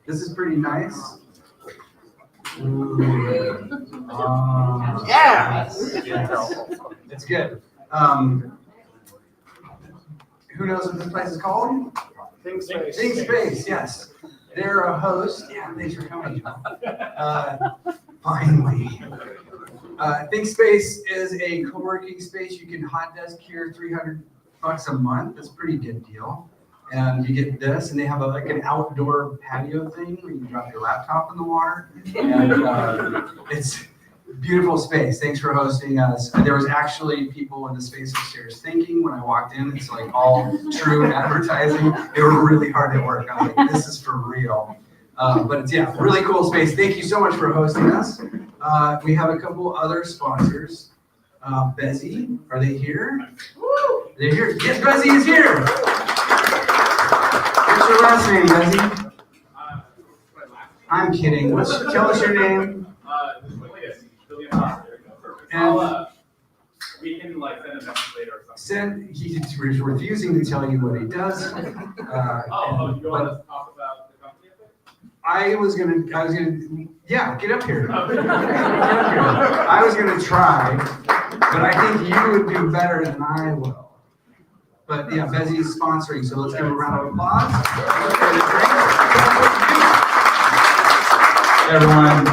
This is pretty nice. Ooh. Yes. It's good. Who knows what this place is called? ThinkSpace. ThinkSpace, yes. They're a host. Yeah, thanks for coming. Finally. ThinkSpace is a co-working space. You can hot desk here $300 a month. That's a pretty good deal. And you get this, and they have like an outdoor patio thing where you can drop your laptop in the water. And it's a beautiful space. Thanks for hosting us. There was actually people in the space upstairs thinking when I walked in, it's like all true advertising. They were really hard at work. I'm like, this is for real. But it's, yeah, really cool space. Thank you so much for hosting us. We have a couple other sponsors. Bezzy, are they here? They're here. Yes, Bezzy is here. What's your last name, Bezzy? I'm kidding. Tell us your name. And we can like send a message later or something. He's refusing to tell you what he does. You want to talk about the company a bit? I was gonna, yeah, get up here. Get up here. I was gonna try, but I think you would do better than I will. But yeah, Bezzy is sponsoring, so let's give him a round of applause. Hey everyone,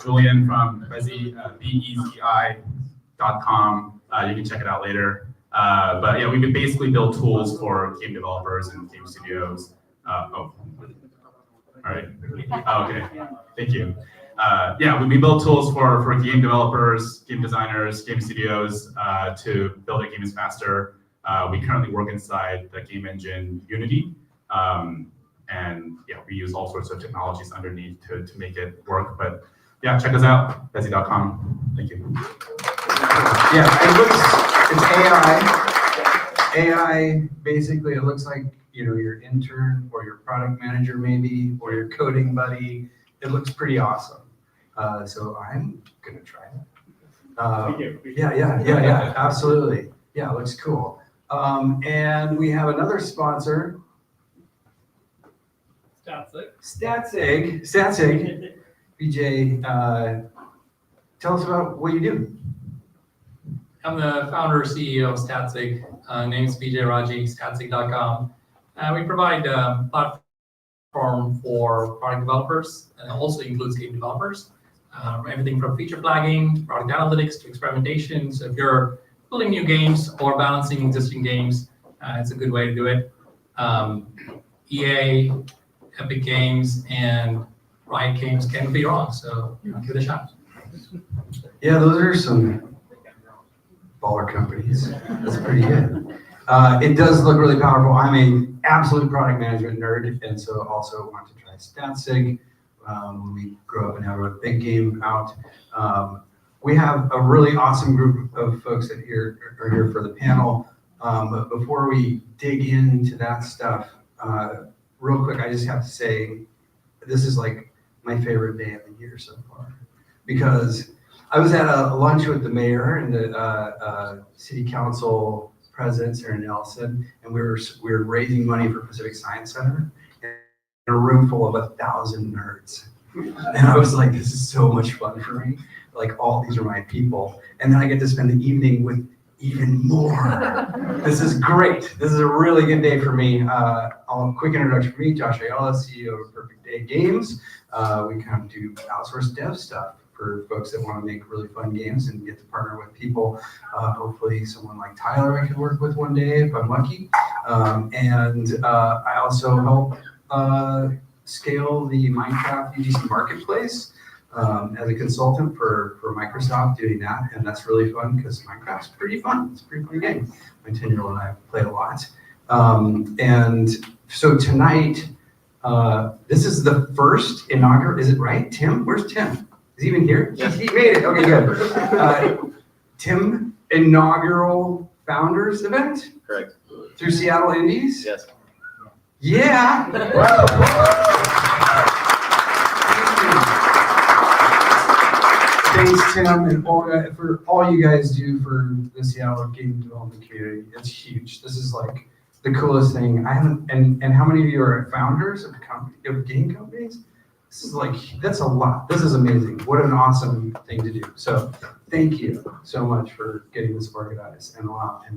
Julian from Bezzy, bezzi.com. You can check it out later. But yeah, we can basically build tools for game developers and game studios. All right. Okay. Thank you. We build tools for game developers, game designers, game studios to build their games faster. We currently work inside the game engine Unity. We use all sorts of technologies underneath to make it work. But yeah, check us out, bezzi.com. Thank you. Yeah, it's AI. AI, basically, it looks like, your intern or your product manager maybe, or your coding buddy. It looks pretty awesome. So I'm gonna try it. Yeah, absolutely. Yeah, it looks cool. And we have another sponsor. Statsig. BJ, tell us about what you do. I'm the founder and CEO of Statsig. Name's BJ Raji, statsig.com. We provide a platform for product developers, and it also includes game developers. Everything from feature flagging, to product analytics, to experimentation. So if you're building new games or balancing existing games, it's a good way to do it. EA, Epic Games, and Riot Games can't be wrong, so give it a shot. Yeah, those are some baller companies. That's pretty good. It does look really powerful. I'm an absolute product management nerd, and so also want to try Statsig. When we grow up and have a big game out. We have a really awesome group of folks that are here for the panel. But before we dig into that stuff, real quick, I just have to say, this is like my favorite day of the year so far. Because I was at a lunch with the mayor and the city council presidents here in Nelson, and we were raising money for Pacific Science Center in a room full of 1,000 nerds. And I was like, this is so much fun for me. Like, all these are my people. And then I get to spend the evening with even more. This is great. This is a really good day for me. A quick introduction for me, Josh Ayala, CEO of Perfect Day Games. We kind of do outsourced dev stuff for folks that want to make really fun games and get to partner with people. Hopefully someone like Tyler I could work with one day if I'm lucky. I also help scale the Minecraft UGC marketplace as a consultant for Microsoft, doing that, and that's really fun because Minecraft's pretty fun. It's a pretty fun game. My 10-year-old and I play a lot. And so tonight, this is the first inaugural, is it right? Tim, where's Tim? Is he even here? Yes. He made it, okay, good. Tim, inaugural founders event? Correct. Through Seattle Indies? Yes. Yeah. Thanks, Tim, and Olga, for all you guys do for the Seattle game development community. It's huge. This the coolest thing. I haven't, and how many of you are founders of game companies? This is like, that's a lot. This is amazing. What an awesome thing to do. So thank you so much for getting this organized and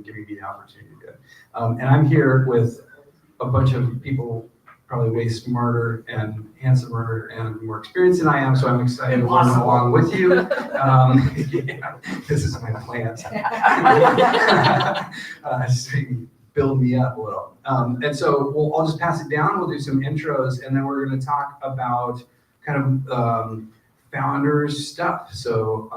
giving me the opportunity to do it. And I'm here with a bunch of people probably way smarter and handsomer and more experienced than I am, so I'm excited to learn along with you. Yeah, this is my plan. Just build me up a little. And so I'll just pass it down. We'll do some intros, and then we're going to talk about kind of founders stuff. So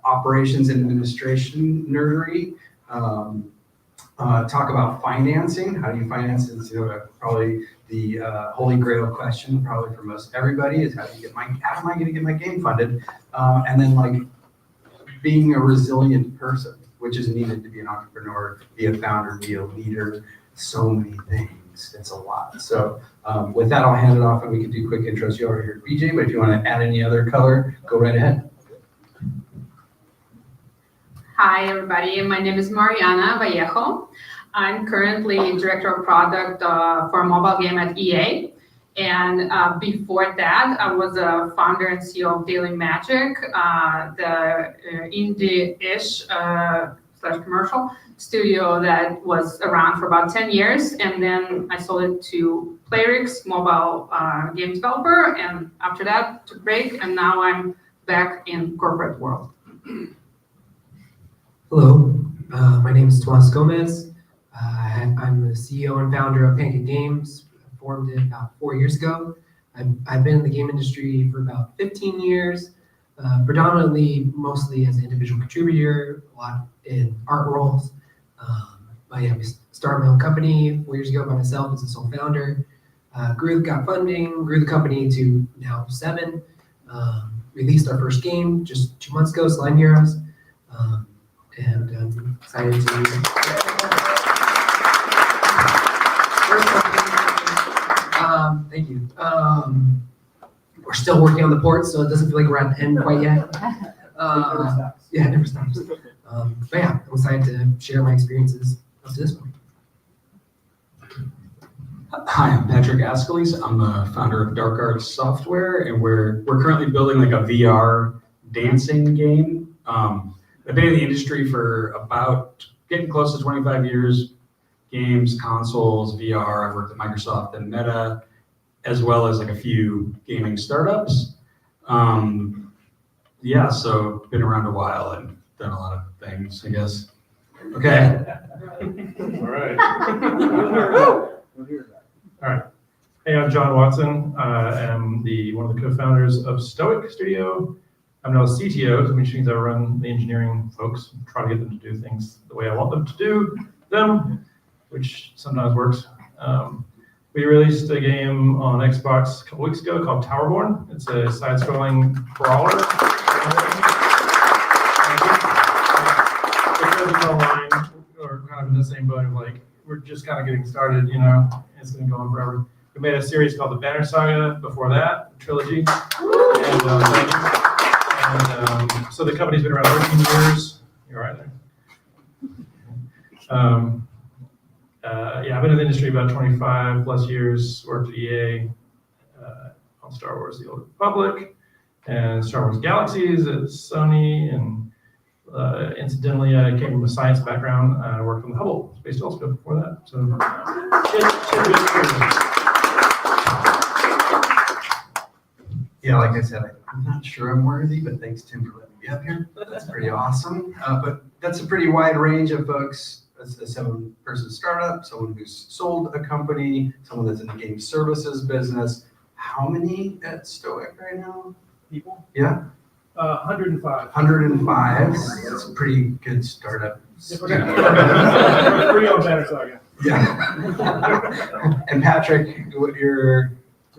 operations and administration nerdery. Talk about financing. How do you finance? Is probably the holy grail question, probably for most everybody, is how am I going to get my game funded? And then like being a resilient person, which is needed to be an entrepreneur, be a founder, be a leader. So many things. It's a lot. So with that, I'll hand it off, and we can do quick intros. You already heard BJ, but if you want to add any other color, go right ahead. Hi, everybody. My name is Marianna Vallejo. I'm currently Director of Product for a mobile game at EA. And before that, I was a founder and CEO of Daily Magic, the indie-ish / commercial studio that was around for about 10 years. And then I sold it to Playrix, mobile game developer. And after that, took a break. And now I'm back in corporate world. Hello, my name is Tomas Gomez. I'm the CEO and founder of Pancake Games. I formed it about 4 years ago. I've been in the game industry for about 15 years, predominantly mostly as an individual contributor, a lot in art roles. But yeah, we started my own company 4 years ago by myself as a sole founder. Got funding, grew the company to now 7. Released our first game just 2 months ago, Slime Heroes. And I'm excited to use it. Thank you. We're still working on the port, so it doesn't feel like we're at the end quite yet. Yeah, it never stops. But yeah, I'm excited to share my experiences up to this point. Hi, I'm Patrick Askeles. I'm the founder of Dark Arts Software, and we're currently building like a VR dancing game. I've been in the industry for about getting close to 25 years. Games, consoles, VR. I've worked at Microsoft and Meta, as well as like a few gaming startups. Yeah, so been around a while and done a lot of things, I guess. Okay. All right. All right. Hey, I'm John Watson. I am one of the co-founders of Stoic Studio. I'm now a CTO, which means I run the engineering folks, try to get them to do things the way I want them to do them, which sometimes works. We released a game on Xbox a couple weeks ago called Towerborn. It's a side-scrolling brawler. Because it's online, we're kind of in the same boat of like, we're just kind of getting started, it's been going forever. We made a series called the Banner Saga before that, a trilogy. And so the company's been around 13 years. You're right there. Yeah, I've been in the industry about 25 plus years, worked at EA on Star Wars The Old Republic and Star Wars Galaxies at Sony. And incidentally, I came from a science background. I worked on the Hubble Space Telescope before that. So, Yeah, like I said, I'm not sure I'm worthy, but thanks, Tim, for letting me up here. That's pretty awesome. But that's a pretty wide range of folks. A 7-person startup, someone who's sold a company, someone that's in the game services business. How many at Stoic right now? people, Yeah, 105. 105. That's a pretty good startup. Pretty on Banner Saga. Yeah. And Patrick, you're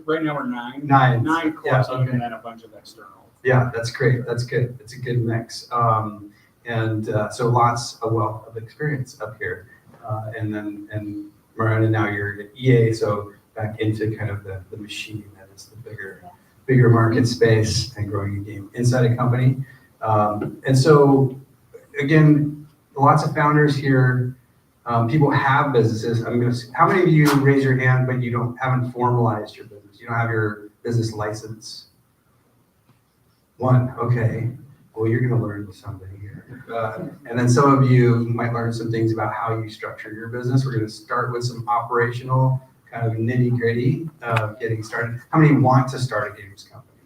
Right now we're 9. 9. 9 core Yeah, team okay. and then a bunch of external. Yeah, that's great. That's good. It's a good mix. So lots of wealth of experience up here. And Marianna, now you're at EA, so back into kind of the machine that is the bigger market space and growing a game inside a company. And so again, lots of founders here. People have businesses. How many of you raise your hand, but you haven't formalized your business? You don't have your business license? One, okay. Well, you're gonna learn something here. And then some of you might learn some things about how you structure your business. We're gonna start with some operational kind of nitty gritty of getting started. How many want to start a games company?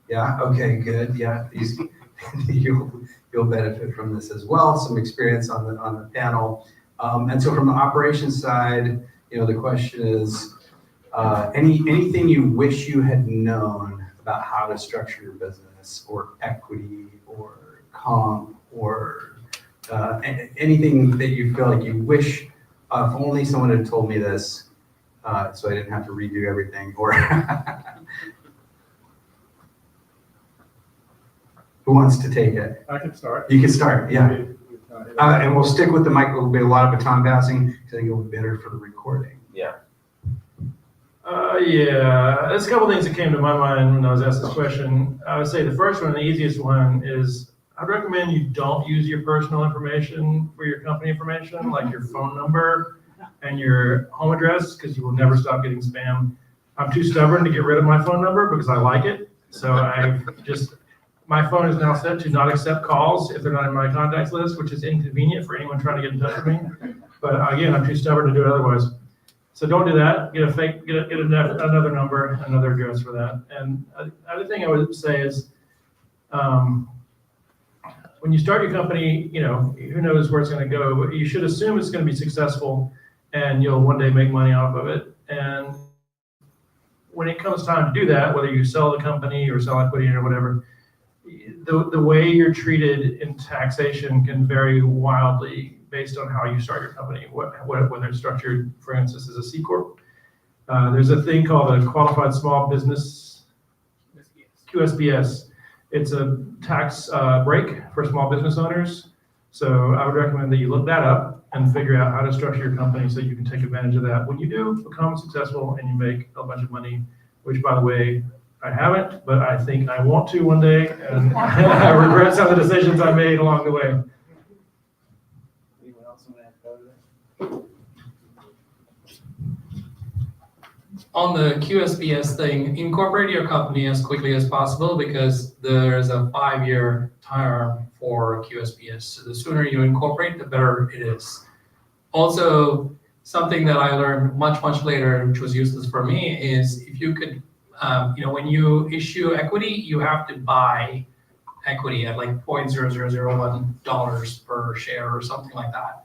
Yeah, okay, good, yeah. You'll benefit from this as well, some experience on the panel. And so from the operations side, the question is, anything you wish you had known about how to structure your business, or equity, or comp, or anything that you feel like you wish, if only someone had told me this, so I didn't have to redo everything, or who wants to take it? I can start. You can start, yeah. And we'll stick with the mic. There'll be a lot of baton passing because I think it'll be better for the recording. There's a couple things that came to my mind when I was asked this question. I would say the first one, the easiest one, is I'd recommend you don't use your personal information for your company information, like your phone number and your home address, because you will never stop getting spam. I'm too stubborn to get rid of my phone number because I like it. So my phone is now set to not accept calls if they're not in my contacts list, which is inconvenient for anyone trying to get in touch with me. But again, I'm too stubborn to do it otherwise. So don't do that. Get another number, another address for that. And the other thing I would say is, when you start your company, who knows where it's going to go, but you should assume it's going to be successful and you'll one day make money off of it. And when it comes time to do that, whether you sell the company or sell equity or whatever, the way you're treated in taxation can vary wildly based on how you start your company, whether it's structured, for instance, as a C Corp. There's a thing called a Qualified Small Business, QSBS. It's a tax break for small business owners. So I would recommend that you look that up and figure out how to structure your company so you can take advantage of that when you do become successful and you make a bunch of money, which, by the way, I haven't, but I think I want to one day, and I regret some of the decisions I made along the way. Anyone else want to add to that? On the QSBS thing, incorporate your company as quickly as possible because there's a 5-year term for QSBS. So the sooner you incorporate, the better it is. Also, something that I learned much later, which was useless for me, is if you could, when you issue equity, you have to buy equity at like $0.0001 per share or something like that.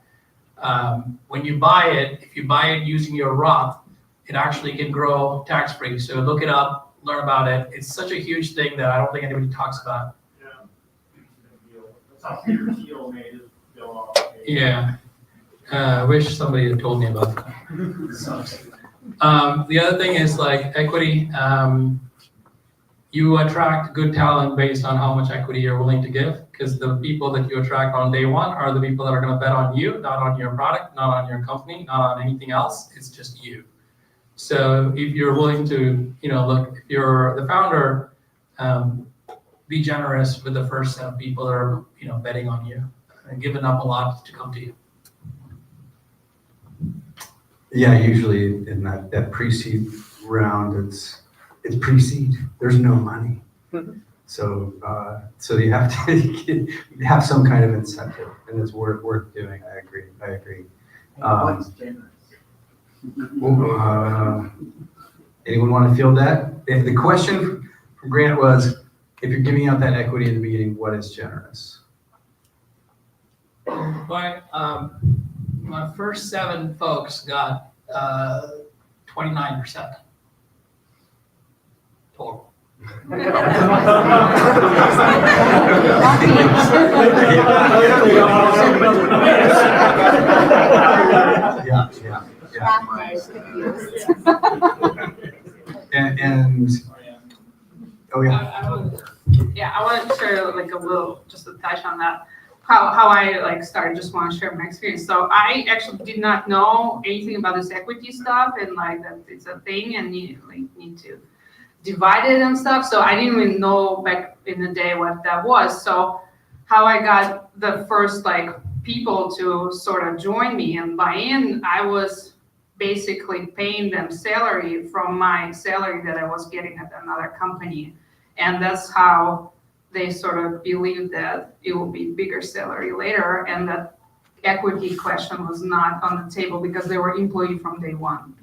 When you buy it, if you buy it using your Roth, it actually can grow tax-free. So look it up, learn about it. It's such a huge thing that I don't think anybody talks about. That's how Peter Thiel made his bill off. Yeah. I wish somebody had told me about that. The other thing is like equity. You attract good talent based on how much equity you're willing to give, because the people that you attract on day one are the people that are going to bet on you, not on your product, not on your company, not on anything else. It's just you. So if you're willing to, look, if you're the founder, be generous with the first set of people that are, betting on you and giving up a lot to come to you. Yeah, usually in that pre-seed round, it's pre-seed. There's no money. So you have to have some kind of incentive, and it's worth doing. I agree. What's generous? Anyone want to field that? The question from Grant was, if you're giving out that equity in the beginning, what is generous? My first 7 folks got 29% total. And oh yeah. I want to share like a little, just to touch on that, how I started. Just want to share my experience. So I actually did not know anything about this equity stuff, and that it's a thing, and you need to divide it and stuff. So I didn't even know back in the day what that was. So how I got the first people to sort of join me and buy in, I was basically paying them salary from my salary that I was getting at another company. And that's how they sort of believed that it will be bigger salary later, and that equity question was not on the table because they were employee from day one.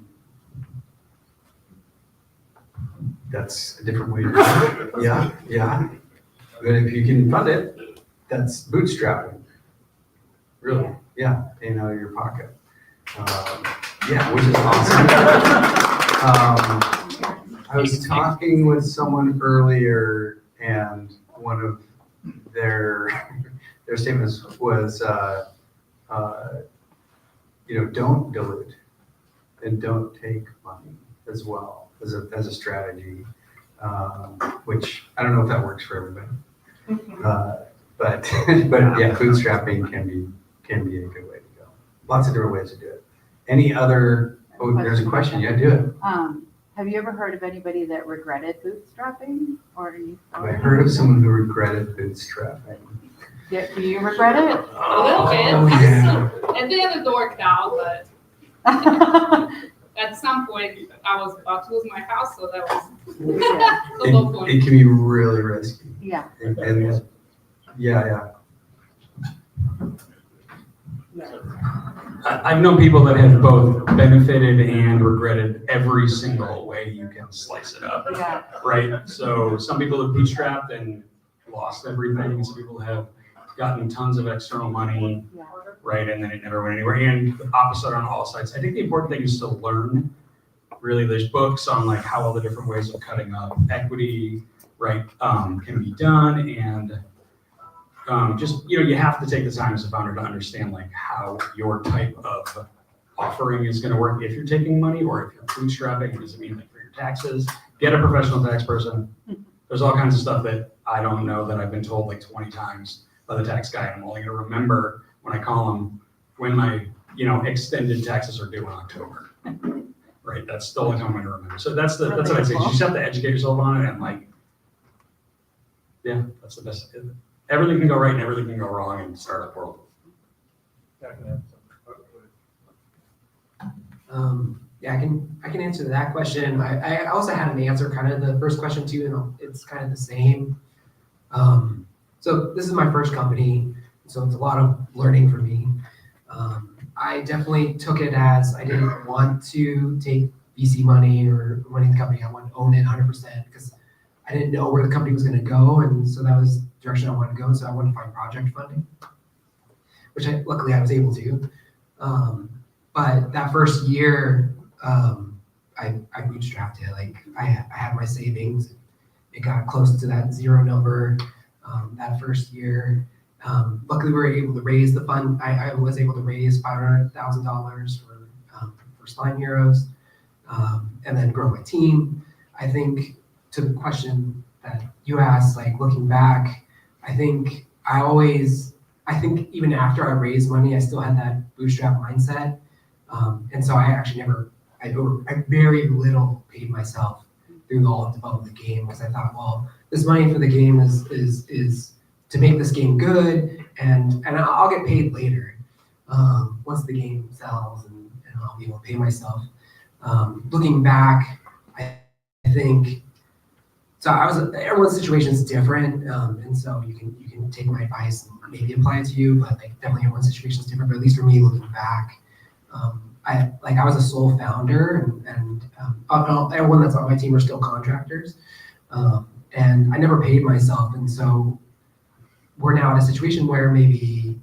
That's a different way to do it. Yeah, yeah. But if you can fund it, that's bootstrapping. Really, yeah, paying out of your pocket. Yeah, which is awesome. I was talking with someone earlier, and one of their statements was, don't dilute and don't take money as well as a strategy, which I don't know if that works for everybody. But yeah, bootstrapping can be a good way to go. Lots of different ways to do it. Any other? Oh, there's a question. Yeah, do it. Have you ever heard of anybody that regretted bootstrapping, or Have I heard of someone who regretted bootstrapping? Do you regret it? A little bit. Oh, yeah. At the end, it worked out, but at some point, I was about to lose my house, so that was the low point. It can be really risky. Yeah. And yeah. I've known people that have both benefited and regretted every single way you can slice it up. Yeah. Right? So some people have bootstrapped and lost everything. Some people have gotten tons of external money, Yeah. right? And then it never went anywhere. And the opposite on all sides. I think the important thing is to learn. Really, there's books on like how all the different ways of cutting up equity, right, can be done. And just, you have to take the time as a founder to understand like how your type of offering is going to work. If you're taking money or if you're bootstrapping, what does it mean like for your taxes? Get a professional tax person. There's all kinds of stuff that I don't know that I've been told like 20 times by the tax guy. I'm only going to remember when I call him when my, extended taxes are due in October. Right? That's the only time I'm going to remember. So that's what I'd say. You just have to educate yourself on it and like, yeah, that's the best. Everything can go right and everything can go wrong in the startup world. Yeah, I can answer that question. I also had an answer kind of the first question too, and it's kind of the same. So this is my first company, so it's a lot of learning for me. I definitely took it as I didn't want to take VC money or money in the company. I wanted to own it 100% because I didn't know where the company was going to go, and so that was the direction I wanted to go. So I wanted to find project funding, which luckily I was able to. But that first year, I bootstrapped it. Like I had my savings. It got close to that zero number that first year. Luckily, we were able to raise the fund. I was able to raise $500,000 for Slime Heroes, and then grow my team. I think to the question that you asked, like looking back, I think even after I raised money, I still had that bootstrap mindset. And so I actually I very little paid myself through all of development of the game because I thought, well, this money for the game is to make this game good, and I'll get paid later once the game sells, and I'll be able to pay myself. Looking back, I think so. Everyone's situation is different, and so you can take my advice and maybe apply it to you, but like definitely everyone's situation is different. But at least for me, looking back, I was a sole founder, and everyone that's on my team are still contractors, and I never paid myself, and so we're now at a situation where maybe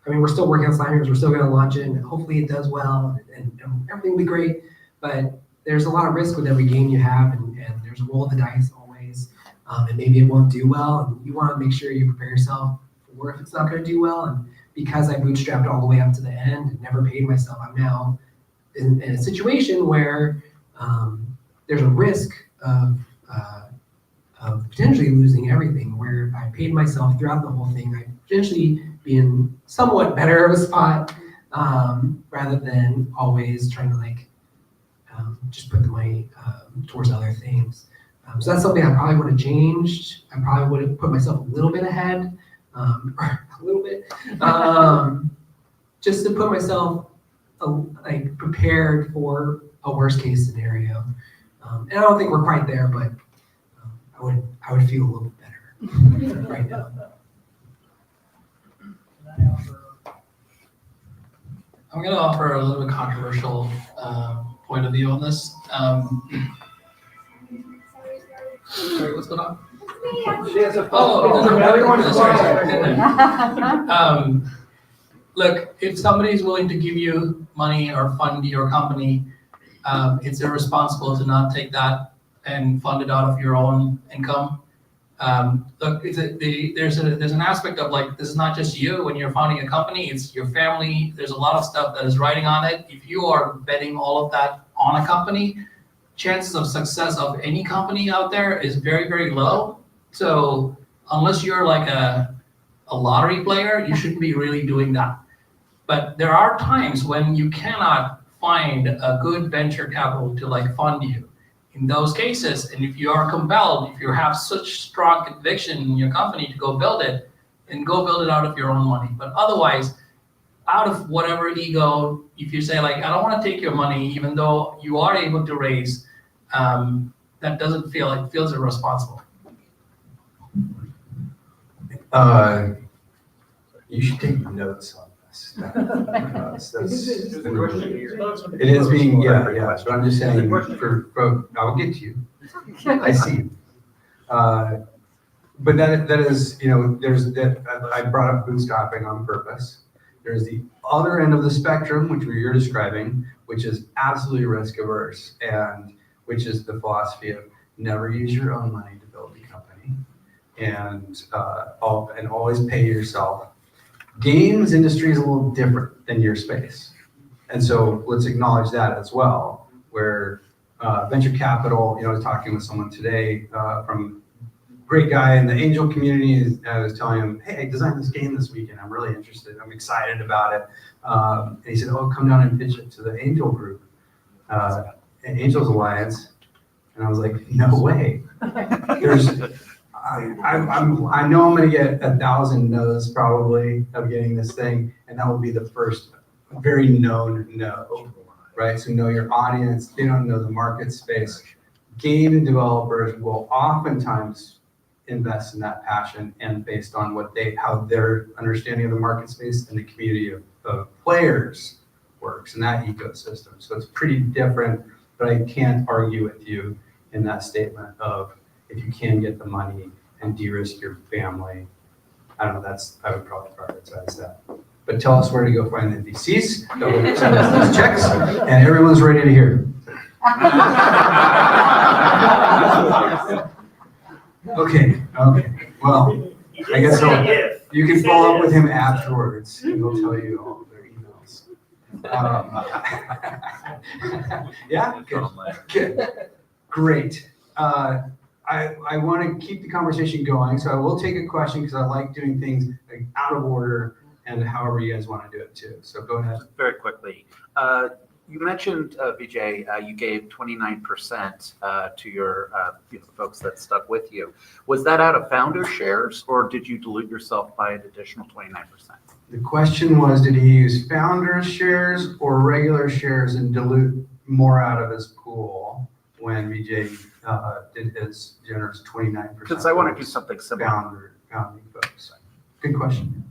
we're still working on Slime Heroes, we're still going to launch it, and hopefully it does well, and everything will be great. But there's a lot of risk with every game you have, and there's a roll of the dice always, and maybe it won't do well, and you want to make sure you prepare yourself for if it's not going to do well. And because I bootstrapped all the way up to the end and never paid myself, I'm now in a situation where there's a risk of potentially losing everything, where if I paid myself throughout the whole thing, I'd potentially be in somewhat better of a spot, rather than always trying to just put the money towards other things. So that's something I probably would have changed. I probably would have put myself a little bit ahead, or a a little bit, just to put myself like prepared for a worst case scenario. And I don't think we're quite there, but I would feel a little better right now. I'm going to offer a little bit controversial point of view on this. Sorry, what's going on? She has a Oh, Everyone's sorry. Look, if somebody is willing to give you money or fund your company, it's irresponsible to not take that and fund it out of your own income. Look, there's an aspect of like, this is not just you when you're founding a company, it's your family. There's a lot of stuff that is riding on it. If you are betting all of that on a company, chances of success of any company out there is very, very low. So unless you're like a lottery player, you shouldn't be really doing that. But there are times when you cannot find a good venture capital to like fund you. In those cases, and if you are compelled, if you have such strong conviction in your company to go build it, then go build it out of your own money. But otherwise, out of whatever ego, if you say like, I don't want to take your money, even though you are able to raise, that doesn't feel like, feels irresponsible. You should take notes on this. It is being, yeah, but I'm just saying, I'll get to you. I see you. But that is, there's that, I brought up bootstrapping on purpose. There's the other end of the spectrum, which you're describing, which is absolutely risk averse, and which is the philosophy of never use your own money to build a company, and always pay yourself. Games industry is a little different than your space. And so let's acknowledge that as well, where venture capital, I was talking with someone today from great guy in the angel community, and I was telling him, hey, I designed this game this weekend. I'm really interested. I'm excited about it. And he said, oh, come down and pitch it to the angel group, and Angels Alliance. And I was like, no way. I know I'm going to get 1,000 no's probably of getting this thing, and that will be the first very known no, right? So know your audience. They don't know the market space. Game developers will oftentimes invest in that passion and based on how their understanding of the market space and the community of players works in that ecosystem. So it's pretty different, but I can't argue with you in that statement of if you can get the money and de-risk your family. I don't know, I would probably prioritize that. But tell us where to go find the VCs, that will send us those checks, and everyone's ready to hear. Okay, well, I guess you can follow up with him afterwards, and he'll tell you all their emails. Yeah, good. Great. I want to keep the conversation going, so I will take a question because I like doing things like out of order and however you guys want to do it too. So go ahead. Very quickly. You mentioned, Vijay, you gave 29% to your folks that stuck with you. Was that out of founder shares, or did you dilute yourself by an additional 29%? The question was, did he use founder shares or regular shares and dilute more out of his pool when Vijay did his generous 29%? Because I want to do something similar. Founding folks. Good question.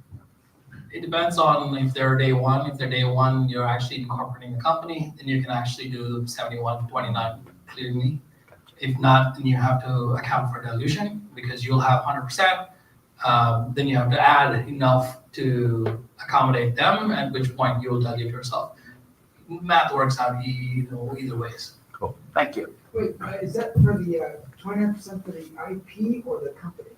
It depends on if they're day one. If they're day one, you're actually incorporating the company, then you can actually do 71-29 clearly. If not, then you have to account for dilution because you'll have 100%. Then you have to add enough to accommodate them, at which point you'll dilute yourself. Math works out either ways. Cool. Thank you. Wait, is that for the 29% for the IP or the company?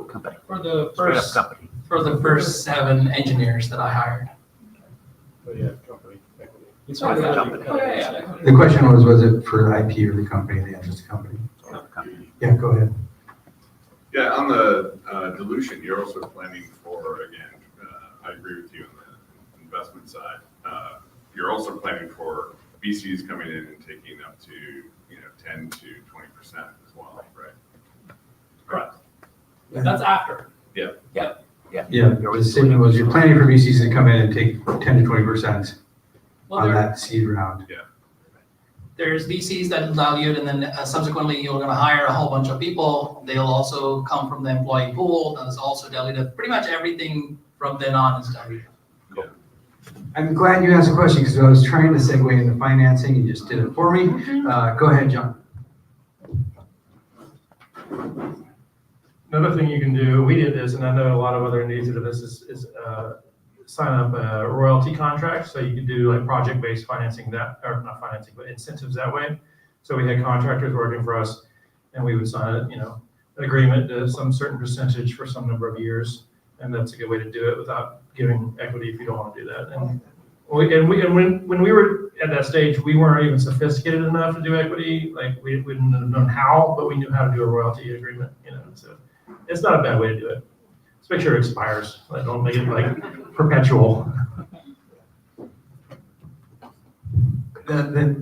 Company. For the Straight up first company. for the first 7 engineers that I hired. Oh, yeah, company. It's for the company. The question was it for the IP or the company, the interest company? Company. Yeah, go ahead. Yeah, on the dilution, you're also planning for, again, I agree with you on the investment side. You're also planning for VCs coming in and taking up to 10 to 20% as well, right? Correct. That's after. Yeah. Yeah. Yeah. Yeah, the statement was you're planning for VCs to come in and take 10 to 20% Well, on there, that seed round. there's VCs that value it, and then subsequently you're gonna hire a whole bunch of people. They'll also come from the employee pool, that's also diluted. Pretty much everything from then on is diluted. I'm glad you asked a question because I was trying to segue into financing. You just did it for me. Go ahead, John. Another thing you can do, we did this, and I know a lot of other indies that do this, is sign up a royalty contract. So you could do like project-based financing that, or not financing, but incentives that way. So we had contractors working for us, and we would sign an agreement to some certain percentage for some number of years. And that's a good way to do it without giving equity if you don't want to do that. And when we were at that stage, we weren't even sophisticated enough to do equity. Like we wouldn't have known how, but we knew how to do a royalty agreement. So it's not a bad way to do it. Just make sure it expires. Like, don't make it like perpetual.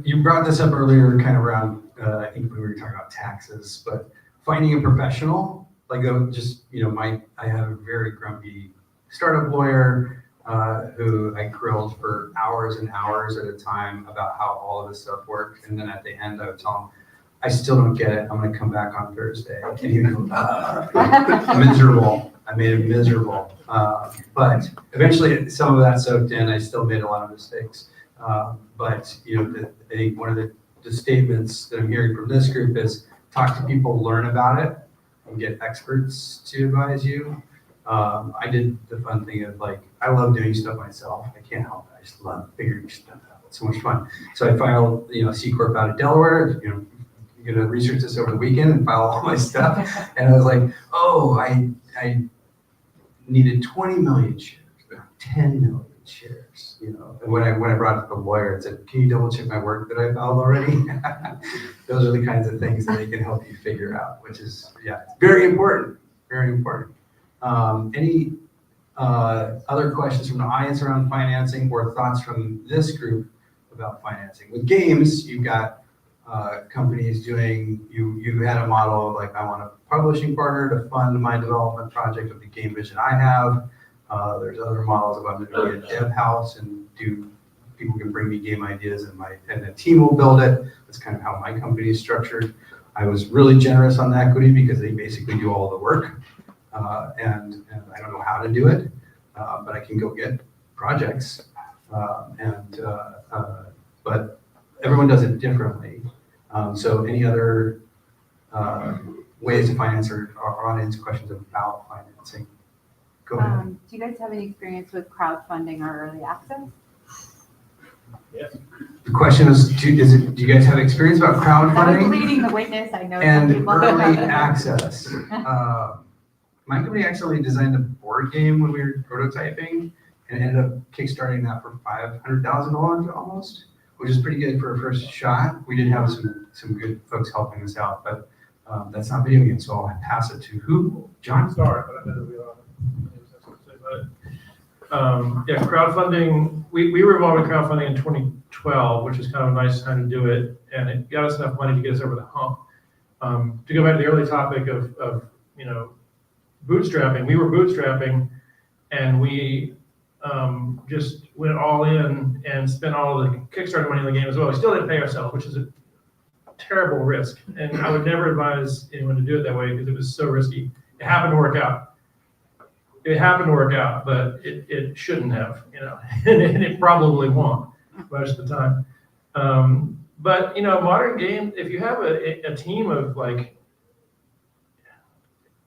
You brought this up earlier, kind of around. I think we were talking about taxes, but finding a professional, like I have a very grumpy startup lawyer who I grilled for hours and hours at a time about how all of this stuff worked, and then at the end I would tell him, I still don't get it. I'm going to come back on Thursday. And he would go, miserable. I made him miserable. But eventually some of that soaked in. I still made a lot of mistakes. But I think one of the statements that I'm hearing from this group is talk to people, learn about it, and get experts to advise you. I did the fun thing of I love doing stuff myself. I can't help it. I just love figuring stuff out. It's so much fun. So I filed, C Corp out of Delaware. You're gonna research this over the weekend and file all my stuff. And I was like, oh, I needed 20 million shares, 10 million shares, And when I brought it to the lawyer, it said, can you double check my work that I filed already? Those are the kinds of things that they can help you figure out, which is, very important, very important. Any other questions from the audience around financing or thoughts from this group about financing? With games, you've got companies doing, you had a model of I want a publishing partner to fund my development project of the game vision I have. There's other models of I'm going to be a dev house and people can bring me game ideas and the team will build it. That's kind of how my company is structured. I was really generous on the equity because they basically do all the work. And I don't know how to do it, but I can go get projects. But everyone does it differently. So any other ways to finance or audience questions about financing? Go ahead. Do you guys have any experience with crowdfunding or early access? Yes. The question is, do you guys have experience about I was crowdfunding leading the witness, I know. some and people early have. access? My company actually designed a board game when we were prototyping and ended up kickstarting that for $500,000 almost, which is pretty good for a first shot. We did have some good folks helping us out, but that's not video games, so I'll pass it to who? John? Sorry, but I know we are. Crowdfunding, we were involved in crowdfunding in 2012, which is kind of a nice time to do it, and it got us enough money to get us over the hump. To go back to the early topic of bootstrapping, we were bootstrapping, and we just went all in and spent all of the Kickstarter money in the game as well. We still didn't pay ourselves, which is a terrible risk, and I would never advise anyone to do it that way because it was so risky. It happened to work out. It happened to work out, but it shouldn't have, and it probably won't most of the time. But modern games, if you have a team of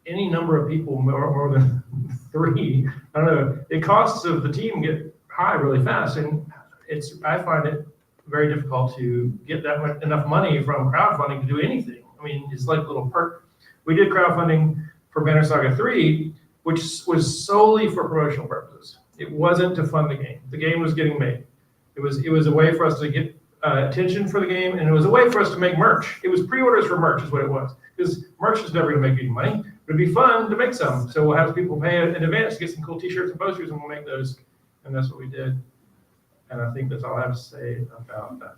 any number of people, more than 3, I don't know, the costs of the team get high really fast, and I find it very difficult to get enough money from crowdfunding to do anything. I mean, it's like a little perk. We did crowdfunding for Banner Saga 3, which was solely for promotional purposes. It wasn't to fund the game. The game was getting made. It was a way for us to get attention for the game, and it was a way for us to make merch. It was pre-orders for merch is what it was. Because merch is never gonna make any money. It'd be fun to make some. So we'll have people pay in advance to get some cool t-shirts and posters, and we'll make those. And that's what we did. And I think that's all I have to say about that.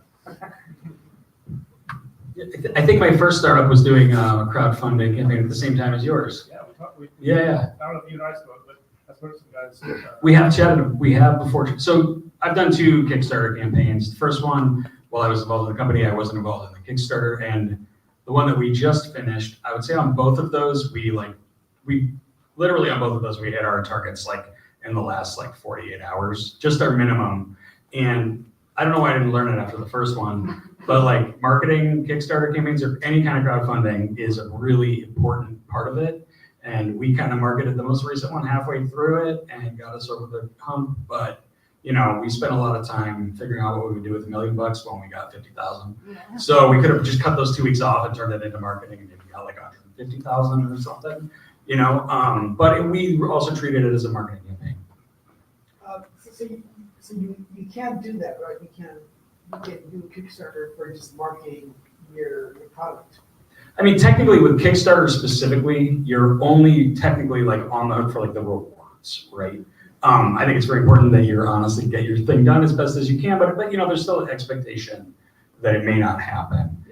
I think my first startup was doing crowdfunding campaign at the same time as yours. Yeah, Yeah. I don't know if you and I spoke, but I what some guys. We have chatted, we have before, so I've done 2 Kickstarter campaigns. The first one, while I was involved in the company, I wasn't involved in the Kickstarter, and the one that we just finished, I would say on both of those, we literally on both of those, we hit our targets like in the last like 48 hours, just our minimum. And I don't know why I didn't learn it after the first one, but like marketing Kickstarter campaigns or any kind of crowdfunding is a really important part of it. And we kind of marketed the most recent one halfway through it and got us over the hump. But you know, we spent a lot of time figuring out what we would do with $1 million when we got 50,000. Yeah. So we could have just cut those 2 weeks off and turned it into marketing and maybe got like 150,000 or something, you know. But we also treated it as a marketing campaign. So you can't do that, right? You can't do Kickstarter for just marketing your product. I mean, technically with Kickstarter specifically, you're only technically like on the hook for like the rewards, right? I think it's very important that you're honestly get your thing done as best as you can, but you know, there's still an expectation that it may not happen.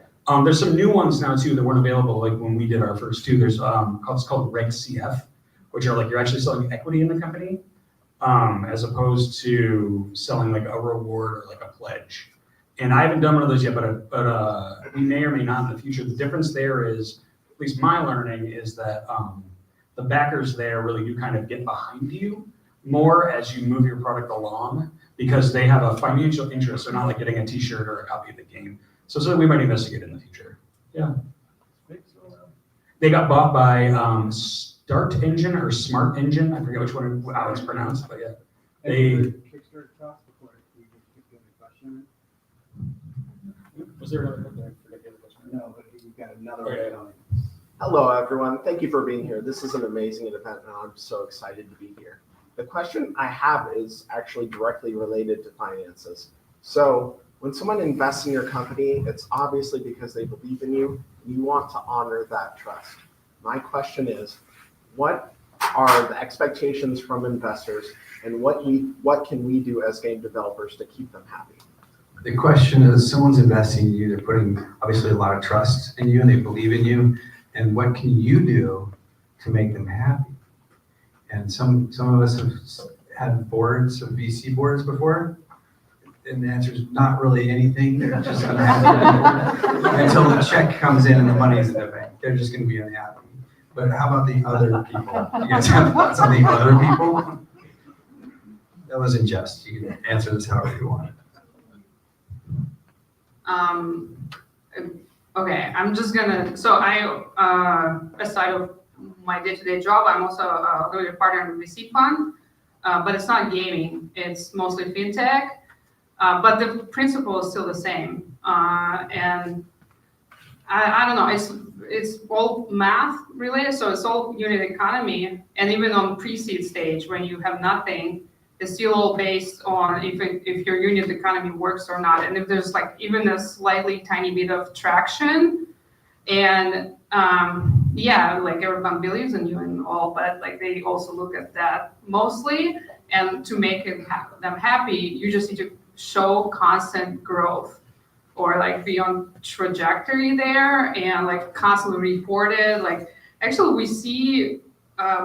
There's some new ones now too that weren't available. Like when we did our first 2, there's it's called Reg CF, which are like you're actually selling equity in the company, as opposed to selling like a reward or like a pledge. And I haven't done one of those yet, but we may or may not in the future. The difference there is, at least my learning is that the backers there really do kind of get behind you more as you move your product along because they have a financial interest. They're not like getting a t-shirt or a copy of the game. So we might investigate in the future. Yeah. They got bought by Start Engine or Smart Engine. I forget which one, how it's pronounced, but yeah. Kickstarter cost before we get the question. Was there another question? I forget the other question. No, but you got another Okay. one on it. Hello, everyone. Thank you for being here. This is an amazing event, and I'm so excited to be here. The question I have is actually directly related to finances. So when someone invests in your company, it's obviously because they believe in you, and you want to honor that trust. My question is, what are the expectations from investors, and what can we do as game developers to keep them happy? The question is, someone's investing in you, they're putting obviously a lot of trust in you and they believe in you. And what can you do to make them happy? And some of us have had boards, some VC boards before. And the answer is not really anything. They're just unhappy until the check comes in and the money's in the bank. They're just going to be unhappy. But how about the other people? You guys have thoughts on the other people? That was in jest. You can answer this however you want. Okay, I'm just gonna, so I, aside of my day-to-day job, I'm also a limited partner in the VC fund, but it's not gaming, it's mostly fintech, but the principle is still the same. And I don't know, it's all math related, so it's all unit economy, and even on pre-seed stage, when you have nothing, it's still all based on if your unit economy works or not, and if there's like even a slightly tiny bit of traction, and yeah, like everyone believes in you and all, but like they also look at that mostly, and to make them happy, you just need to show constant growth, or like be on trajectory there, and like constantly report it. Like actually, we see.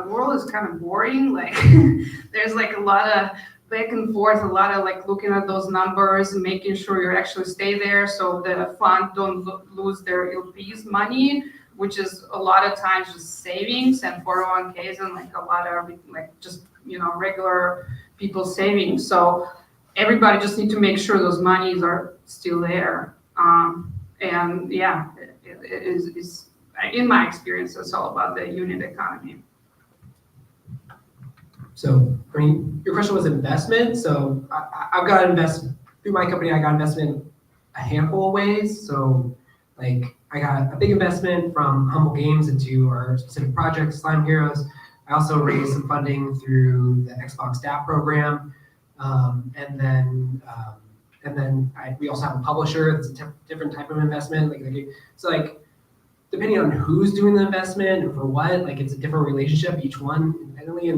World is kind of boring. Like there's like a lot of back and forth, a lot of like looking at those numbers and making sure you actually stay there, so the fund don't lose their LPs money, which is a lot of times just savings and 401ks and like a lot of like just regular people savings. So everybody just need to make sure those monies are still there. And yeah, it is in my experience, it's all about the unit economy. So, I mean, your question was investment. So I've got to invest through my company. I got investment a handful of ways. So like I got a big investment from Humble Games into our specific project, Slime Heroes. I also raised some funding through the Xbox DAP program. And then we also have a publisher. It's a different type of investment. So depending on who's doing the investment and for what, like it's a different relationship, each one independently,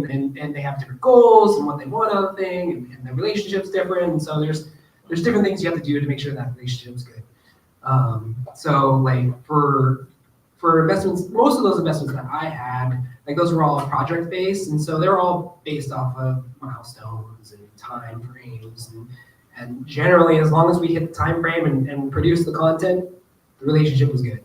and they have different goals and what they want out of the thing, and the relationship's different. And so there's different things you have to do to make sure that relationship's good. So like for for investments, most of those investments that I had, like those were all project based, and so they're all based off of milestones and time frames, and generally, as long as we hit the time frame and produce the content, the relationship was good.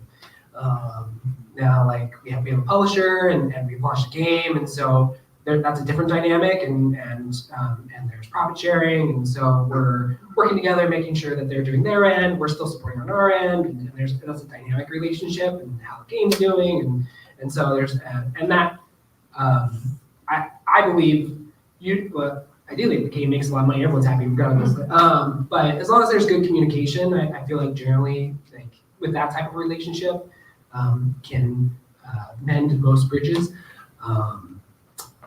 Now, like we have a publisher and we've launched a game, and so that's a different dynamic, and there's profit sharing, and so we're working together, making sure that they're doing their end, we're still supporting on our end, and that's a dynamic relationship, and how the game's doing, and so there's and that I believe ideally the game makes a lot of money, everyone's happy regardless. But as long as there's good communication, I feel like generally like with that type of relationship can mend most bridges.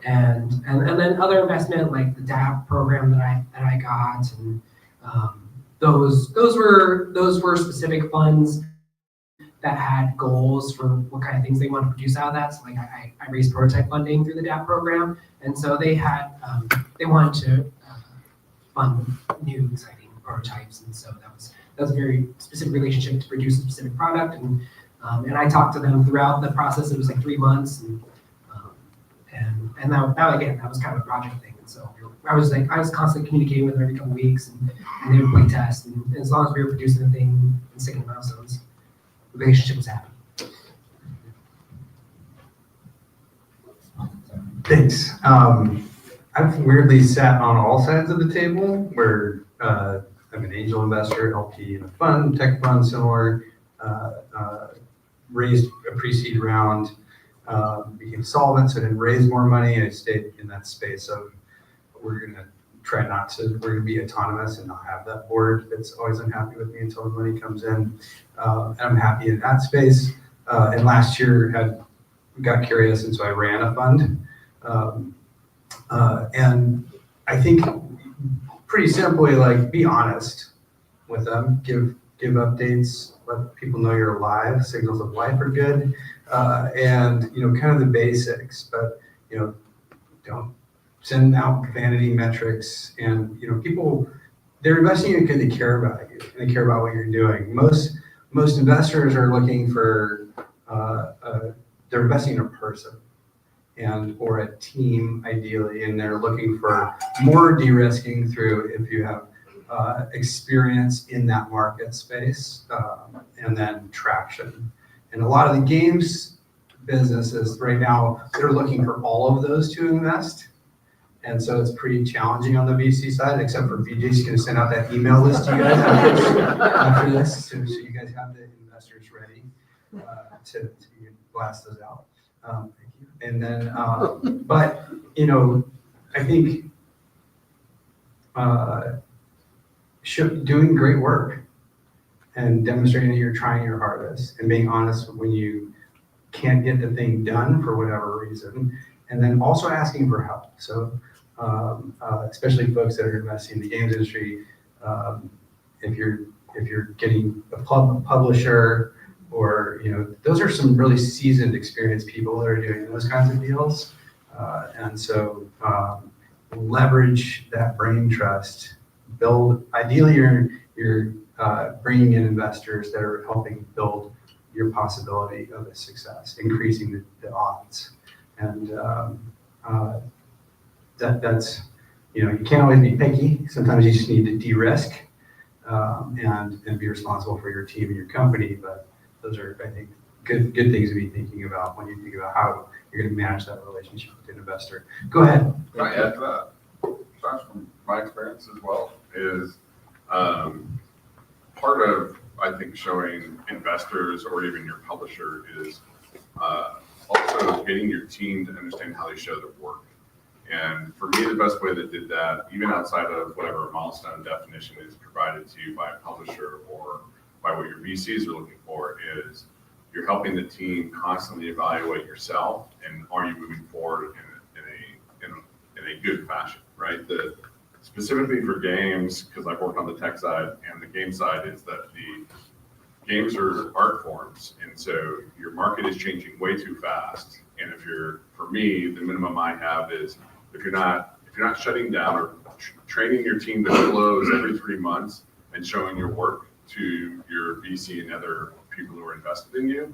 And then other investment like the DAP program that I got, and those were specific funds that had goals for what kind of things they wanted to produce out of that. So like I raised prototype funding through the DAP program, and so they had they wanted to fund new exciting prototypes, and so that was a very specific relationship to produce a specific product, and I talked to them throughout the process. It was like 3 months, and that again, that was kind of a project thing. And so I was constantly communicating with them every couple of weeks, and they would play test, and as long as we were producing the thing and sticking to milestones, the relationship was happy. Thanks. I've weirdly sat on all sides of the table where I'm an angel investor, LP in a fund, tech fund, similar, raised a pre-seed round, became solvent, so didn't raise more money. I stayed in that space of we're going to try we're going to be autonomous and not have that board that's always unhappy with me until the money comes in. And I'm happy in that space. And last year got curious, and so I ran a fund. And I think pretty simply, like, be honest with them, give updates, let people know you're alive, signals of life are good, and kind of the basics, but don't send out vanity metrics, and people, they're investing in because they care about you and they care about what you're doing. Most investors are looking for they're investing in a person or a team ideally, and they're looking for more de-risking through if you have experience in that market space, and then traction. And a lot of the games businesses right now, they're looking for all of those to invest. And so it's pretty challenging on the VC side, except for BJ's going to send out that email list to you guys after this, so you guys have the investors ready to blast those out. Thank you. And then, but I think doing great work and demonstrating that you're trying your hardest and being honest when you can't get the thing done for whatever reason, and then also asking for help. So especially folks that are investing in the games industry, if you're getting a publisher, or those are some really seasoned, experienced people that are doing those kinds of deals, and so leverage that brain trust. Build. Ideally, you're bringing in investors that are helping build your possibility of a success, increasing the odds, and that's you can't always be picky. Sometimes you just need to de-risk and be responsible for your team and your company. But those are, I think, good things to be thinking about when you think about how you're going to manage that relationship with an investor. Go ahead. Can I add to that? Josh, from my experience as well, is part of, I think, showing investors or even your publisher is also getting your team to understand how they show their work. And for me, the best way that did that, even outside of whatever milestone definition is provided to you by a publisher or by what your VCs are looking for, is you're helping the team constantly evaluate yourself, and are you moving forward in a good fashion, right? Specifically for games, because I've worked on the tech side and the game side, is that the games are art forms, and so your market is changing way too fast. And for me, the minimum I have is if you're not shutting down or training your team to close every 3 months and showing your work to your VC and other people who are invested in you,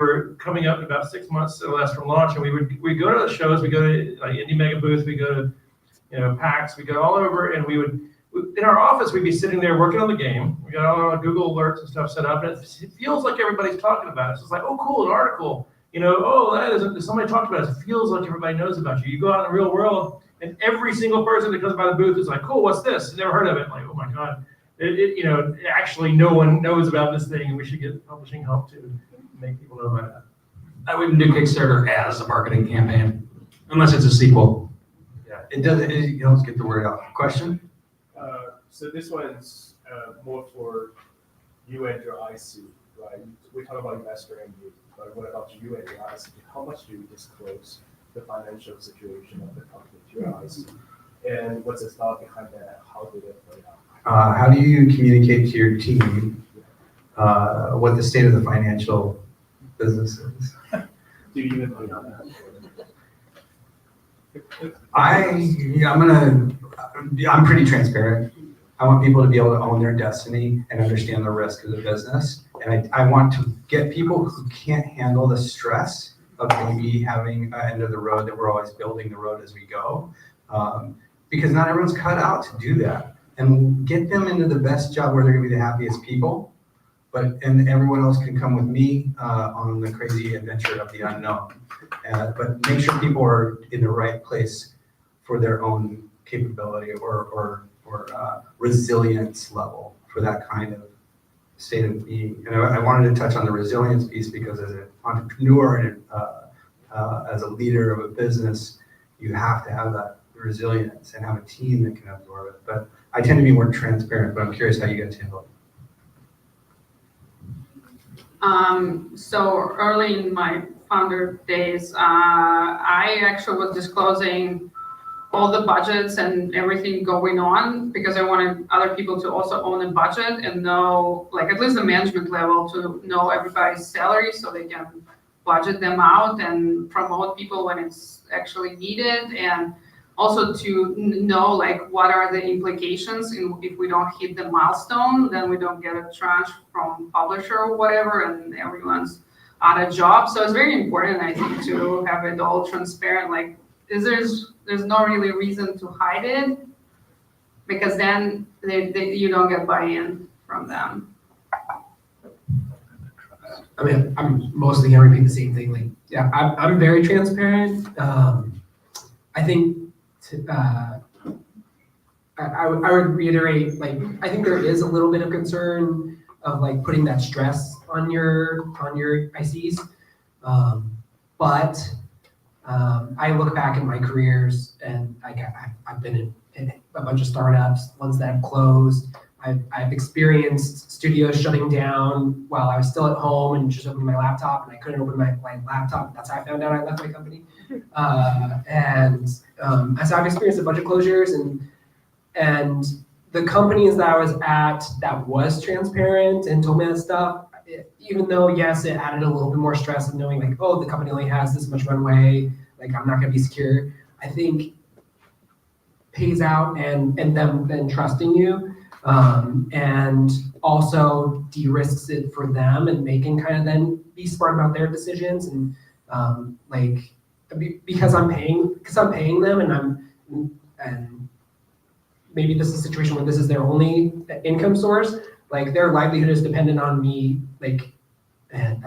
we're coming up in about 6 months or less from launch, and we go to the shows, we go to like Indie Mega Booth, we go to PAX, we go all over, and in our office, we'd be sitting there working on the game. We got all our Google alerts and stuff set up, and it feels like everybody's talking about it. So it's like, oh, cool, an article. Somebody talked about it. It feels like everybody knows about you. You go out in the real world, and every single person that comes by the booth is like, cool, what's this? Never heard of it. Like, oh my God. Actually, no one knows about this thing, and we should get publishing help to make people know about it. I wouldn't do Kickstarter as a marketing campaign, unless it's a sequel. Yeah, it helps get the word out. Question? So this one's more for you and your IC, right? We talk about investor and you, but what about you and your IC? How much do you disclose the financial situation of the company to your IC? And what's the thought behind that? How did it play out? How do you communicate to your team what the state of the financial business is? Do you even put on that? I'm pretty transparent. I want people to be able to own their destiny and understand the risk of the business. And I want to get people who can't handle the stress of maybe having an end of the road, that we're always building the road as we go. Because not everyone's cut out to do that. And get them into the best job where they're gonna be the happiest people. And everyone else can come with me on the crazy adventure of the unknown. But make sure people are in the right place for their own capability or resilience level for that kind of state of being. And I wanted to touch on the resilience piece because as an entrepreneur and as a leader of a business, you have to have that resilience and have a team that can absorb it. But I tend to be more transparent, but I'm curious how you guys handle it. So early in my founder days, I actually was disclosing all the budgets and everything going on because I wanted other people to also own a budget and know, like at least the management level, to know everybody's salary so they can budget them out and promote people when it's actually needed, and also to know like what are the implications if we don't hit the milestone, then we don't get a tranche from publisher or whatever, and everyone's out of job. So it's very important, I think, to have it all transparent. Like, there's no really reason to hide it, because then you don't get buy-in from them. I mean, I'm mostly gonna repeat the same thing. Like, yeah, I'm very transparent. I think I would reiterate, like, I think there is a little bit of concern of like putting that stress on your ICs, but I look back at my careers and I've been in a bunch of startups, ones that have closed. I've experienced studios shutting down while I was still at home and just opening my laptop, and I couldn't open my laptop. That's how I found out I left my company. So I've experienced a bunch of closures, and the companies that I was at that was transparent and told me that stuff, even though, yes, it added a little bit more stress of knowing like, oh, the company only has this much runway, like I'm not gonna be secure, I think pays out and them then trusting you, and also de-risks it for them, and they can kind of then be smart about their decisions, and because I'm paying them, and maybe this is a situation where this is their only income source, like their livelihood is dependent on me, like, and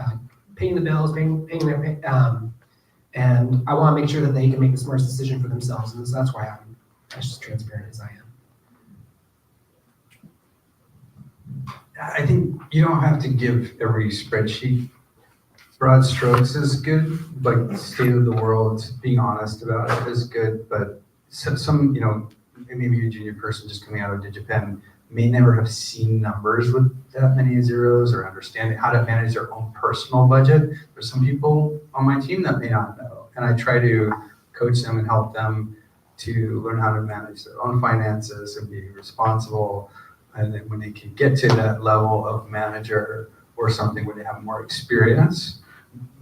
paying the bills, paying their and I want to make sure that they can make the smartest decision for themselves, and so that's why I'm as transparent as I am. I think you don't have to give every spreadsheet. Broad strokes is good, like the state of the world, being honest about it is good, but some maybe a junior person just coming out of DigiPen may never have seen numbers with that many zeros or understand how to manage their own personal budget. There's some people on my team that may not know, and I try to coach them and help them to learn how to manage their own finances and be responsible. And then when they can get to that level of manager or something where they have more experience,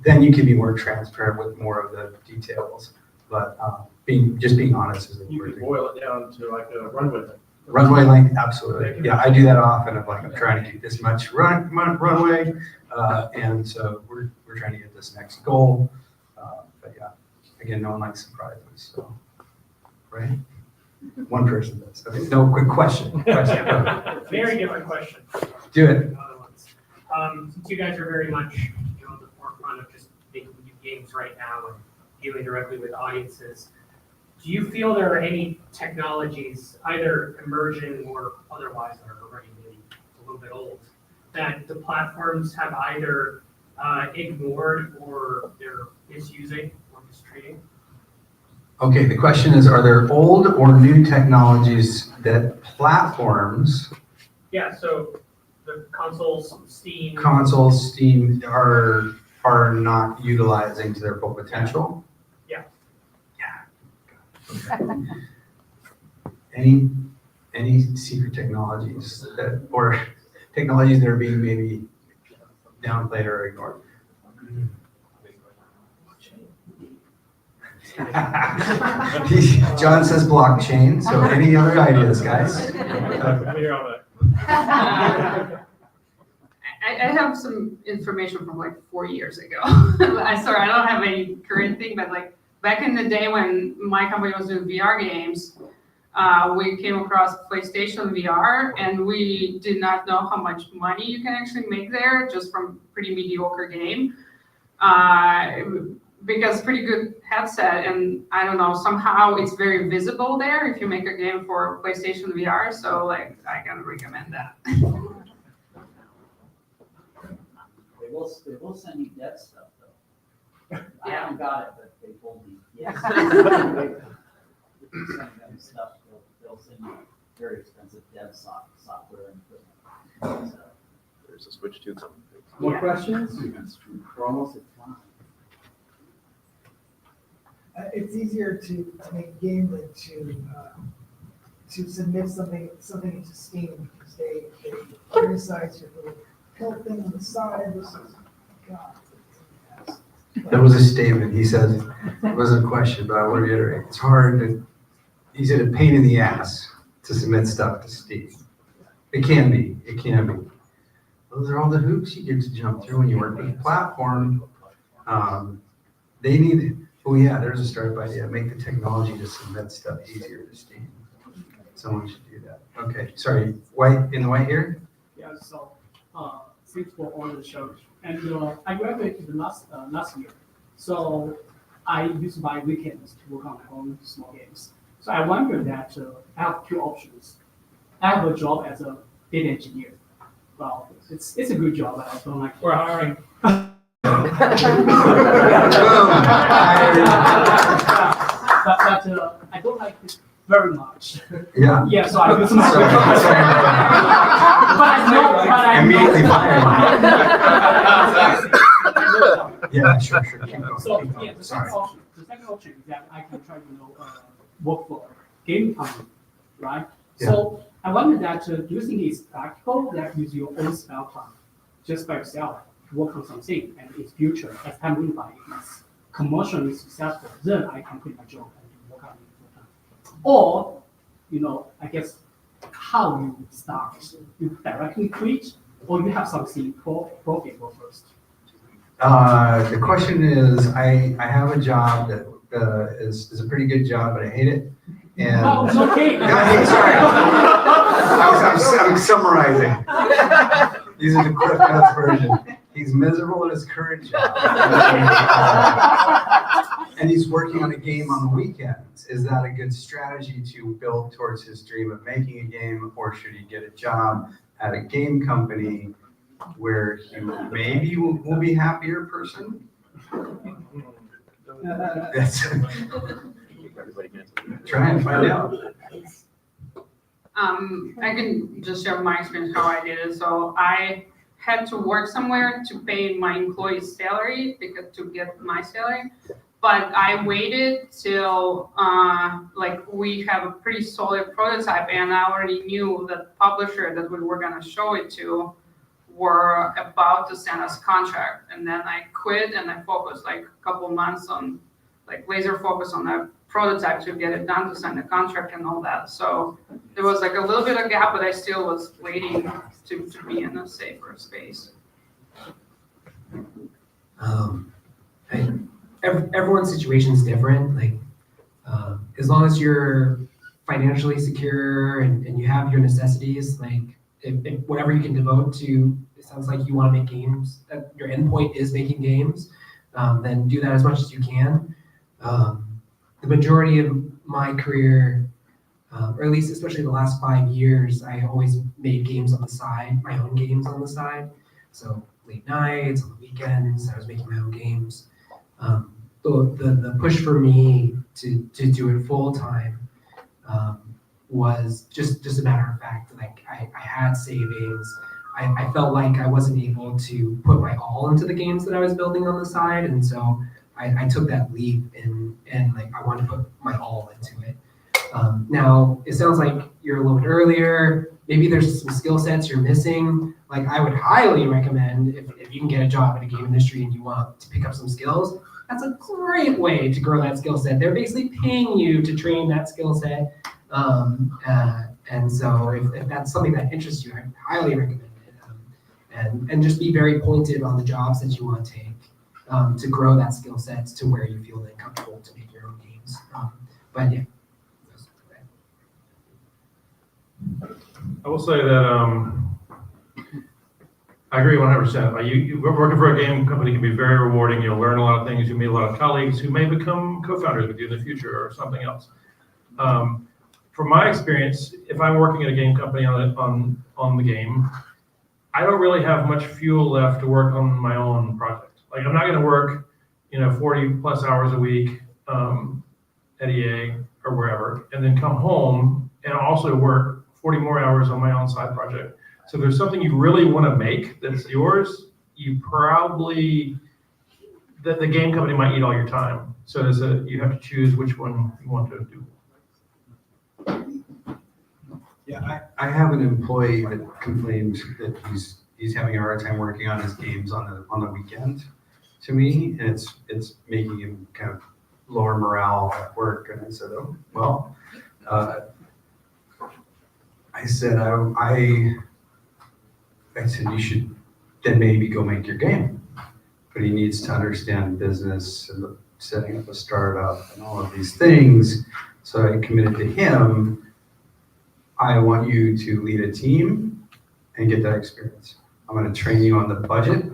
then you can be more transparent with more of the details. But being honest is important. You could boil it down to like a runway length. Runway length, absolutely. Yeah, I do that often. Of like, I'm trying to keep this much runway, and so we're we're trying to get this next goal. But yeah, again, no one likes surprises, so, right? One person does. Okay, no, quick question. Very different question. Do it. Other ones. Since you guys are very much on the forefront of just making new games right now and dealing directly with audiences, do you feel there are any technologies, either emerging or otherwise, that are already maybe a little bit old, that the platforms have either ignored or they're misusing or mistreating? Okay, the question is, are there old or new technologies that platforms, Yeah, so the consoles, Steam. are not utilizing to their full potential? Yeah. Any secret technologies that, or technologies that are being maybe downplayed or ignored? John says blockchain, so any other ideas, guys? I have some information from like 4 years ago. I don't have any current thing, but like back in the day when my company was doing VR games, we came across PlayStation VR, and we did not know how much money you can actually make there just from pretty mediocre game. Because pretty good headset, and I don't know, somehow it's very visible there if you make a game for PlayStation VR, so like I can recommend that. They will send you dev stuff though. I Yeah. haven't got it, but they told me, yes. If you send them stuff, they'll send you very expensive dev software and equipment. So, There's a Switch 2 coming. more questions? We're almost at time. It's easier to make a game than to submit something into Steam, because they criticize your little help thing on the side. This is, God. That was a statement. He said, it wasn't a question, but I want to reiterate. It's hard to, he said, a pain in the ass to submit stuff to Steam. It can be. Those are all the hoops you get to jump through when you work with a platform. They need, oh yeah, there's a startup idea. Make the technology to submit stuff easier to Steam. Someone should do that. Okay, sorry, in the white here? Yeah, so thanks for all the shows. And I graduated last year, so I use my weekends to work on my own small games. So I wonder that I have two options. I have a job as a data engineer. Well, it's a good job, but I don't like it. We're hiring. but I don't like it very much. Yeah. Yeah, so I use my Immediately fired. Yeah, sure. Keep going. So yeah, the second option is that I can try to work for a game company, right? Yeah. So I wonder that do you think it's practical that use your own spare time just by yourself to work on something, and in future, as time goes by, it's commercially successful, then I can quit my job and work on it full time. Or, I guess how you start, you directly quit, or you have something profitable first. The question is, I have a job that is a pretty good job, but I hate it. And Oh, it's okay. Sorry, I'm summarizing. These are the Cliff Notes version. He's miserable in his current job, and he's working on a game on the weekends. Is that a good strategy to build towards his dream of making a game, or should he get a job at a game company where he maybe will be a happier person? That's try and find out. I can just share my experience how I did it. So I had to work somewhere to pay my employee's salary to get my salary. But I waited till we have a pretty solid prototype, and I already knew the publisher that we were gonna show it to were about to send us contract. And then I quit and I focused like a couple months on laser focus on the prototype to get it done, to sign the contract and all that. So there was like a little bit of gap, but I still was waiting to be in a safer space. Everyone's situation is different. Like, as long as you're financially secure and you have your necessities, like if whatever you can devote to, it sounds like you want to make games, that your endpoint is making games, then do that as much as you can. The majority of my career, or at least especially the last 5 years, I always made games on the side, my own games on the side. So late nights, on the weekends, I was making my own games. The push for me to do it full time was just a matter of fact. Like I had savings. I felt like I wasn't able to put my all into the games that I was building on the side, and so I took that leap and like I wanted to put my all into it. Now it sounds like you're a little bit earlier. Maybe there's some skill sets you're missing. Like I would highly recommend if you can get a job in the game industry and you want to pick up some skills, that's a great way to grow that skill set. They're basically paying you to train that skill set. And so if that's something that interests you, I highly recommend it. And just be very pointed on the jobs that you want to take to grow that skill set to where you feel then comfortable to make your own games. But yeah. I will say that I agree 100%. You working for a game company can be very rewarding. You'll learn a lot of things. You meet a lot of colleagues who may become co-founders with you in the future or something else. From my experience, if I'm working at a game company on the game, I don't really have much fuel left to work on my own project. Like I'm not going to work, 40 plus hours a week at EA or wherever, and then come home and also work 40 more hours on my own side project. So if there's something you really want to make that's yours, you probably, the game company might eat all your time. So you have to choose which one you want to do. Yeah, I have an employee that complained that he's having a hard time working on his games on the weekend to me, and it's making him kind of lower morale at work. And I said, oh, well, I said you should then maybe go make your game. But he needs to understand business and setting up a startup and all of these things. So I committed to him, I want you to lead a team and get that experience. I'm going to train you on the budget.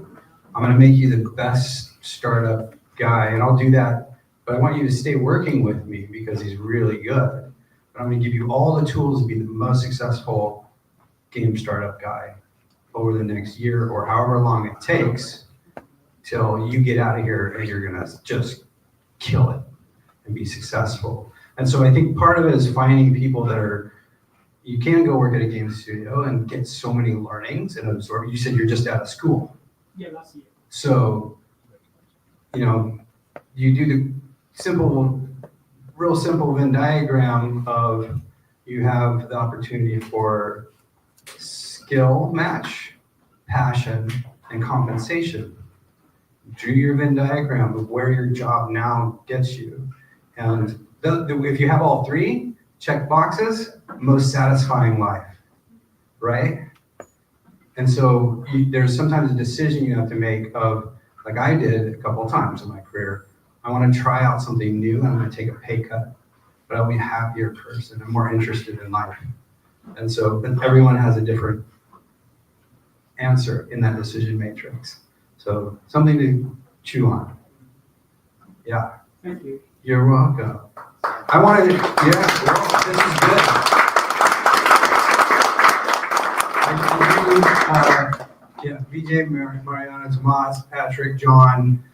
I'm going to make you the best startup guy, and I'll do that. But I want you to stay working with me because he's really good. But I'm going to give you all the tools to be the most successful game startup guy over the next year or however long it takes till you get out of here and you're going to just kill it and be successful. And so I think part of it is finding people that you can go work at a game studio and get so many learnings and absorb. You said you're just out of school. Yeah, last year. So, you do the real simple Venn diagram of you have the opportunity for skill match, passion, and compensation. Do your Venn diagram of where your job now gets you. And if you have all three, check boxes, most satisfying life, right? And so there's sometimes a decision you have to make of, like I did a couple of times in my career, I want to try out something new, I'm going to take a pay cut, but I'll be a happier person, I'm more interested in life. And so everyone has a different answer in that decision matrix. So something to chew on. Yeah. Thank you. You're welcome. I wanted to, this is good. VJ, Marianna, Tomas, Patrick, John,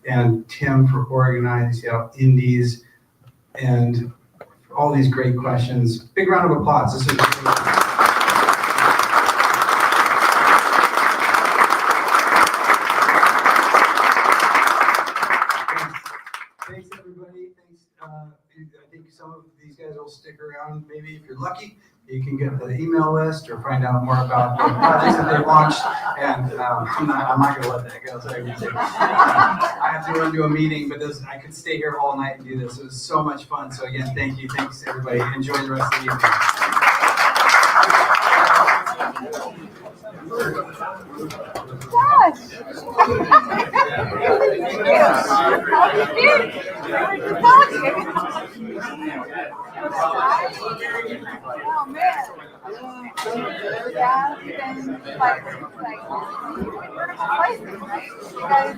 and Tim for organizing Seattle Indies, and all these great questions. Big round of applause. This is really Thanks, everybody. Thanks. I think some of these guys will stick around. Maybe if you're lucky, you can get the email list or find out more about the projects that they launched. And I'm not going to let that go. So I have to run to a meeting, but I could stay here all night and do this. It was so much fun. So again, thank you. Thanks, everybody. Enjoy the rest of the evening. Oh man. Yeah, and like vertical placement, right? You guys